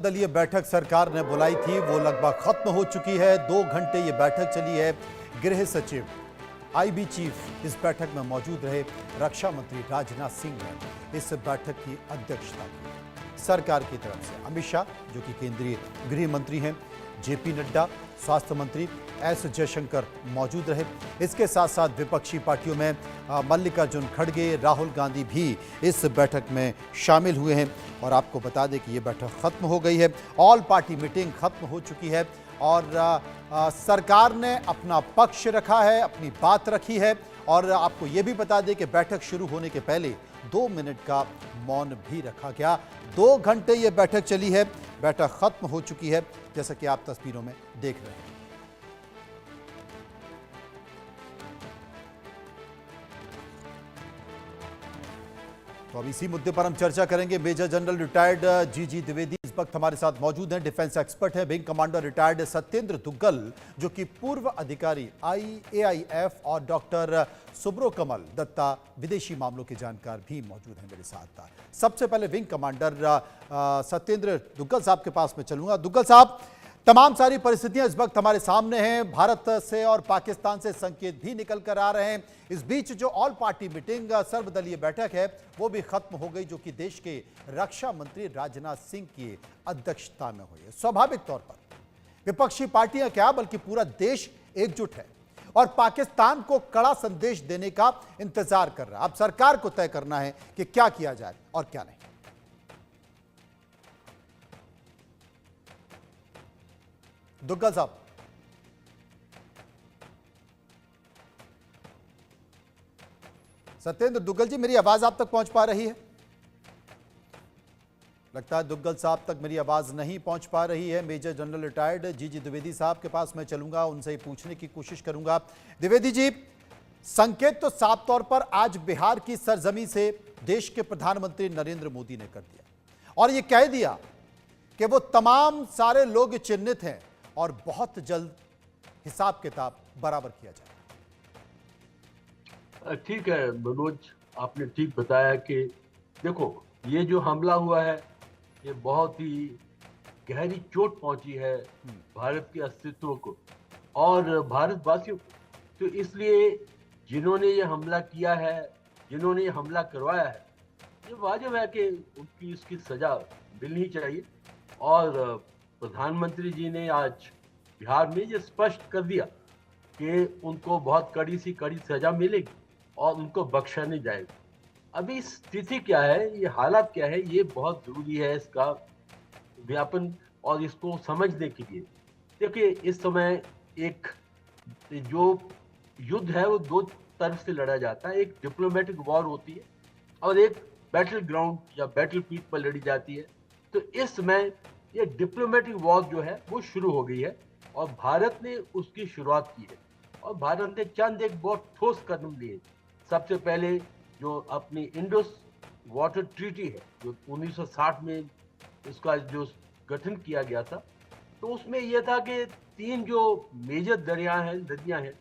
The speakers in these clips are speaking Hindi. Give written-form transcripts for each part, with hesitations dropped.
दलीय बैठक सरकार ने बुलाई थी वो लगभग खत्म हो चुकी है। 2 घंटे ये बैठक चली है। गृह सचिव आईबी चीफ इस बैठक में मौजूद रहे। रक्षा मंत्री राजनाथ सिंह ने इस बैठक की अध्यक्षता की। सरकार की तरफ से अमित शाह जो कि केंद्रीय गृह मंत्री हैं, जेपी नड्डा, स्वास्थ्य मंत्री एस जयशंकर मौजूद रहे। इसके साथ साथ विपक्षी पार्टियों में मल्लिकार्जुन खड़गे, राहुल गांधी भी इस बैठक में शामिल हुए हैं। और आपको बता दें कि ये बैठक खत्म हो गई है। ऑल पार्टी मीटिंग खत्म हो चुकी है और सरकार ने अपना पक्ष रखा है, अपनी बात रखी है। और आपको ये भी बता दें कि बैठक शुरू होने के पहले 2 मिनट का मौन भी रखा गया। 2 घंटे ये बैठक चली है। बैठक खत्म हो चुकी है, जैसा कि आप तस्वीरों में देख रहे हैं। तो अब इसी मुद्दे पर हम चर्चा करेंगे। मेजर जनरल रिटायर्ड जीजी द्विवेदी इस वक्त हमारे साथ मौजूद हैं। डिफेंस एक्सपर्ट हैं। Wing commander retired Satyendra Duggal जो कि पूर्व अधिकारी AIF और डॉक्टर सुब्रो-कमल दत्ता विदेशी मामलों के जानकार भी मौजूद हैं मेरे साथ। सबसे पहले विंग कमांडर सत्येंद्र दुग्गल साहब के पास में चलूंगा। दुग्गल साहब, तमाम सारी परिस्थितियां इस वक्त हमारे सामने हैं। भारत से और पाकिस्तान से संकेत भी निकल कर आ रहे हैं। इस बीच जो ऑल पार्टी मीटिंग सर्वदलीय बैठक है वो भी खत्म हो गई, जो कि देश के रक्षा मंत्री राजनाथ सिंह की अध्यक्षता में हुई है। स्वाभाविक तौर पर विपक्षी पार्टियां क्या बल्कि पूरा देश एकजुट है और पाकिस्तान को कड़ा संदेश देने का इंतजार कर रहा है। अब सरकार को तय करना है कि क्या किया जाए और क्या नहीं। दुग्गल साहब, सत्येंद्र दुग्गल जी, मेरी आवाज आप तक पहुंच पा रही है? लगता है दुग्गल साहब तक मेरी आवाज नहीं पहुंच पा रही है। मेजर जनरल रिटायर्ड जीजी द्विवेदी साहब के पास मैं चलूंगा, उनसे ही पूछने की कोशिश करूंगा। द्विवेदी जी, संकेत तो साफ तौर पर आज बिहार की सरजमी से देश के प्रधानमंत्री नरेंद्र मोदी ने कर दिया और यह कह दिया कि वो तमाम सारे लोग चिन्हित हैं और बहुत जल्द हिसाब किताब बराबर किया जाए। ठीक है मनोज, आपने ठीक बताया कि देखो, ये जो हमला हुआ है ये बहुत ही गहरी चोट पहुंची है भारत के अस्तित्व को और भारतवासियों को। तो इसलिए जिन्होंने ये हमला किया है, जिन्होंने ये हमला करवाया है, ये वाजिब है कि उनकी इसकी सजा मिलनी चाहिए। और प्रधानमंत्री जी ने आज बिहार में ये स्पष्ट कर दिया कि उनको बहुत कड़ी सजा मिलेगी और उनको बख्शा नहीं जाएगा। अभी स्थिति क्या है, ये हालात क्या है, ये बहुत जरूरी है इसका व्यापन और इसको समझने के लिए। देखिए, इस समय एक जो युद्ध है वो 2 तरफ से लड़ा जाता है। एक डिप्लोमेटिक वॉर होती है और एक बैटल ग्राउंड या बैटल फील्ड पर लड़ी जाती है। तो इस समय ये डिप्लोमेटिक वॉर जो है वो शुरू हो गई है और भारत ने उसकी शुरुआत की है और भारत ने चंद एक बहुत ठोस कदम लिए। सबसे पहले जो अपनी इंडस वाटर ट्रीटी है जो 1960 में इसका जो गठन किया गया था, तो उसमें यह था कि 3 जो मेजर नदियां हैं,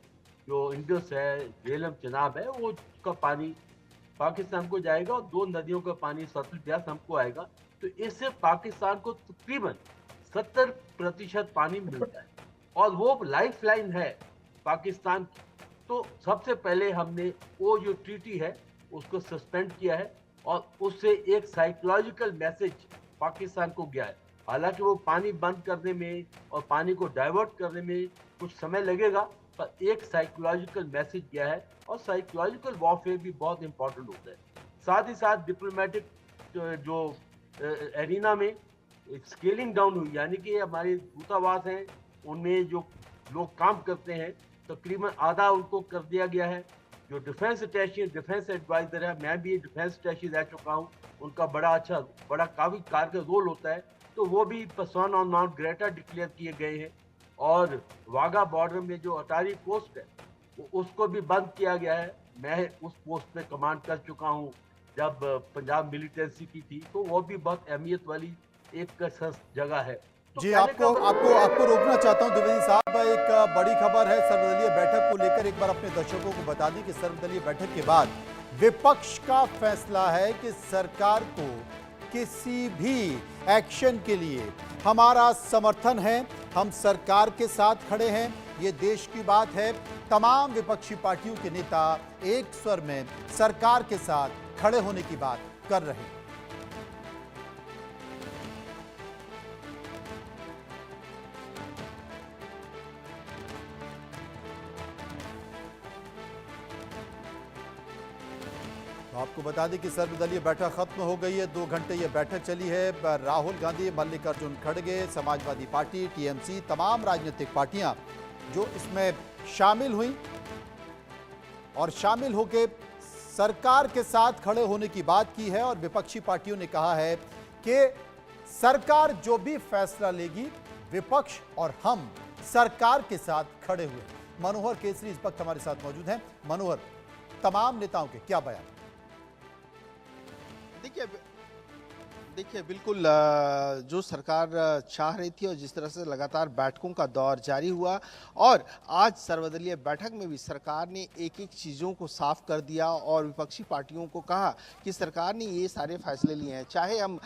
जो इंडस है, झेलम, चेनाब है, वो उसका पानी पाकिस्तान को जाएगा और 2 नदियों का पानी सतलुज ब्यास हमको आएगा। तो इससे पाकिस्तान को तकरीबन 70% पानी मिलता है और वो लाइफ लाइन है पाकिस्तान की। तो सबसे पहले हमने वो जो ट्रीटी है उसको सस्पेंड किया है और उससे एक साइकोलॉजिकल मैसेज पाकिस्तान को गया है। हालांकि वो पानी बंद करने में और पानी को डाइवर्ट करने में कुछ समय लगेगा, पर एक साइकोलॉजिकल मैसेज गया है और साइकोलॉजिकल वॉरफेयर भी बहुत इंपॉर्टेंट होता है। साथ ही साथ डिप्लोमेटिक जो एरिना में स्केलिंग डाउन हुई, यानी कि हमारे दूतावास हैं उनमें जो लोग काम करते हैं तकरीबन आधा उनको कर दिया गया है। जो डिफेंस अटैची, डिफेंस एडवाइजर है, मैं भी डिफेंस अटैची रह चुका हूँ, उनका बड़ा काफी कारगर रोल होता है। तो वो भी पर्सोना नॉन ग्रेटा डिक्लेयर किए गए हैं और वाघा बॉर्डर में जो अटारी पोस्ट है उसको भी बंद किया गया है। मैं उस पोस्ट पे कमांड कर चुका हूँ जब पंजाब मिलिटेंसी की थी, तो वो भी बहुत अहमियत वाली एक जगह है। तो जी, आपको रोकना चाहता हूं द्विवेदी साहब। एक बड़ी खबर है सर्वदलीय बैठक को लेकर। एक बार अपने दर्शकों को बता दें कि सर्वदलीय बैठक के बाद विपक्ष का फैसला है कि सरकार को किसी भी एक्शन के लिए हमारा समर्थन है, हम सरकार के साथ खड़े हैं, ये देश की बात है। तमाम विपक्षी पार्टियों के नेता एक स्वर में सरकार के साथ खड़े होने की बात कर रहे हैं। तो आपको बता दें कि सर्वदलीय बैठक खत्म हो गई है। 2 घंटे ये बैठक चली है। राहुल गांधी, मल्लिकार्जुन खड़गे, समाजवादी पार्टी, टीएमसी, तमाम राजनीतिक पार्टियां जो इसमें शामिल हुई और शामिल होकर सरकार के साथ खड़े होने की बात की है। और विपक्षी पार्टियों ने कहा है कि सरकार जो भी फैसला लेगी, विपक्ष और हम सरकार के साथ खड़े हुए। मनोहर केसरी इस वक्त हमारे साथ मौजूद हैं। मनोहर, तमाम नेताओं के क्या बयान? देखिए बिल्कुल जो सरकार चाह रही थी और जिस तरह से लगातार बैठकों का दौर जारी हुआ और आज सर्वदलीय बैठक में भी सरकार ने एक एक चीज़ों को साफ कर दिया और विपक्षी पार्टियों को कहा कि सरकार ने ये सारे फैसले लिए हैं। चाहे हम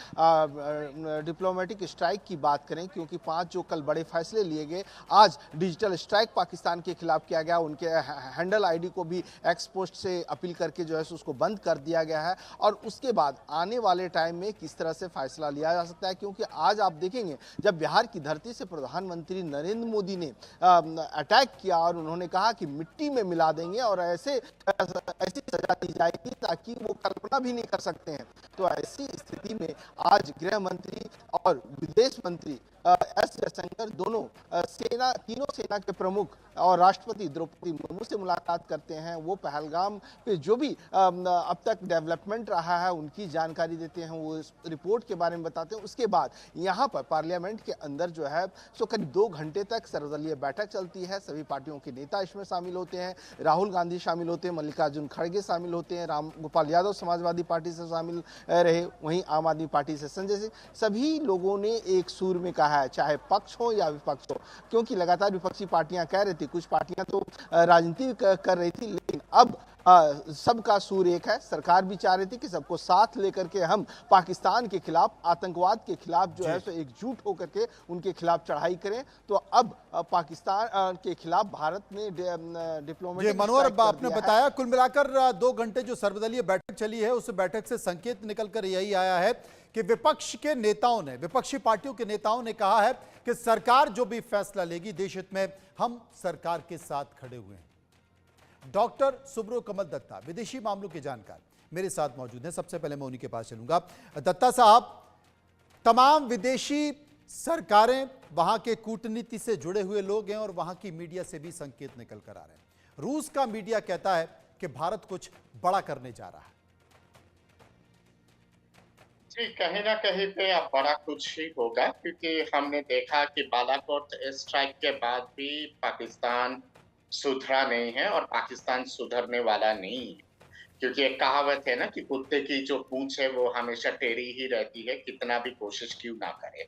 डिप्लोमेटिक स्ट्राइक की बात करें, क्योंकि 5 जो कल बड़े फैसले लिए गए, आज डिजिटल स्ट्राइक पाकिस्तान के खिलाफ किया गया, उनके हैंडल आईडी को भी एक्स पोस्ट से अपील करके जो है उसको बंद कर दिया गया है। और उसके बाद आने वाले टाइम में किस तरह से फैसला लिया जा सकता है, क्योंकि आज आप देखेंगे जब बिहार की धरती से प्रधानमंत्री नरेंद्र मोदी ने अटैक किया और उन्होंने कहा कि मिट्टी में मिला देंगे और ऐसी सजा दी जाएगी ताकि वो कल्पना भी नहीं कर सकते हैं। तो ऐसी स्थिति में आज गृह मंत्री और विदेश मंत्री एस जयशंकर दोनों तीनों सेना के प्रमुख और राष्ट्रपति द्रौपदी मुर्मू से मुलाकात करते हैं। वो पहलगाम पे जो भी अब तक डेवलपमेंट रहा है उनकी जानकारी देते हैं, वो इस रिपोर्ट के बारे में बताते हैं। उसके बाद यहाँ पर पार्लियामेंट के अंदर जो है सो करीब 2 घंटे तक सर्वदलीय बैठक चलती है। सभी पार्टियों के नेता इसमें शामिल होते हैं। राहुल गांधी शामिल होते हैं, मल्लिकार्जुन खड़गे शामिल होते हैं, राम गोपाल यादव समाजवादी पार्टी से शामिल रहे, वहीं आम आदमी पार्टी से संजय सिंह। सभी लोगों ने एक सूर में कहा है, चाहे पक्ष हो या विपक्ष हो, क्योंकि लगातार विपक्षी पार्टियां कह रही थी, कुछ पार्टियां तो राजनीति कर रही थी, लेकिन अब सबका सूर एक है। सरकार भी चाह रही थी कि सबको साथ लेकर के हम पाकिस्तान के खिलाफ, आतंकवाद के खिलाफ जो है सो एकजुट होकर के उनके खिलाफ चढ़ाई करें। तो अब पाकिस्तान के खिलाफ भारत ने डिप्लोमेटिक मनोहर, आपने बताया कुल मिलाकर 2 घंटे जो सर्वदलीय बैठक चली है, उस बैठक से संकेत निकलकर यही आया है कि विपक्ष के नेताओं ने, विपक्षी पार्टियों के नेताओं ने कहा है कि सरकार जो भी फैसला लेगी देश हित में, हम सरकार के साथ खड़े हुए हैं। डॉक्टर सुब्रो कमल दत्ता, विदेशी मामलों के जानकार, मेरे साथ मौजूद हैं। सबसे पहले मैं उन्हीं के पास चलूंगा। दत्ता साहब, तमाम विदेशी सरकारें वहां के कूटनीति से जुड़े हुए लोग हैं और वहां की मीडिया से भी संकेत निकल कर आ रहे हैं। रूस का मीडिया कहता है कि भारत कुछ बड़ा करने जा रहा है। जी, कहीं ना कहीं पे अब बड़ा कुछ ही होगा, क्योंकि हमने देखा कि बालाकोट स्ट्राइक के बाद भी पाकिस्तान सुधरा नहीं है और पाकिस्तान सुधरने वाला नहीं है। क्योंकि एक कहावत है ना कि कुत्ते की जो पूंछ है वो हमेशा टेढ़ी ही रहती है, कितना भी कोशिश क्यों ना करे।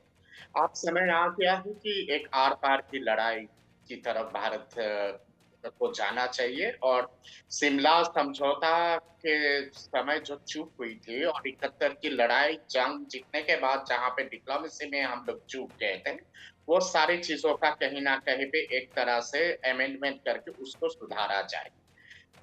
अब समय आ गया है कि एक आर पार की लड़ाई की तरफ भारत को जाना चाहिए। और शिमला समझौता के समय जो चूक हुई थी और 71 की लड़ाई जंग जीतने के बाद जहां पे डिप्लोमेसी में हम लोग चूक गए थे, वो सारी चीजों का कहीं ना कहीं पे एक तरह से अमेंडमेंट करके उसको सुधारा जाए।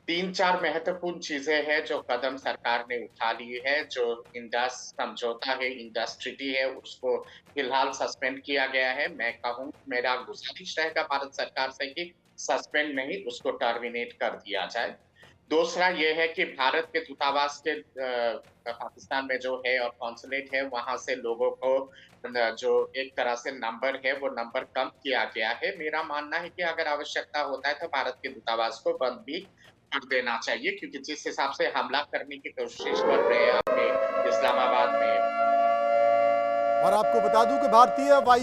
3-4 महत्वपूर्ण चीजें हैं जो कदम सरकार ने उठा लिए है। जो इंडस समझौता है, इंडस ट्रीटी है, उसको फिलहाल सस्पेंड किया गया है। मैं कहूँ, मेरा गुजारिश रहेगा भारत सरकार से कि सस्पेंड नहीं, उसको टर्मिनेट कर दिया जाए। दूसरा ये है कि भारत के दूतावास के पाकिस्तान में जो है और कॉन्सुलेट है, वहां से लोगों को जो एक तरह से नंबर है वो नंबर कम किया गया है। मेरा मानना है कि अगर आवश्यकता होता है तो भारत के दूतावास को बंद भी कर देना चाहिए, क्योंकि जिस हिसाब से हमला करने की कोशिश कर रहे हैं अपने इस्लामाबाद में। और आपको बता दूं कि भारतीय वायु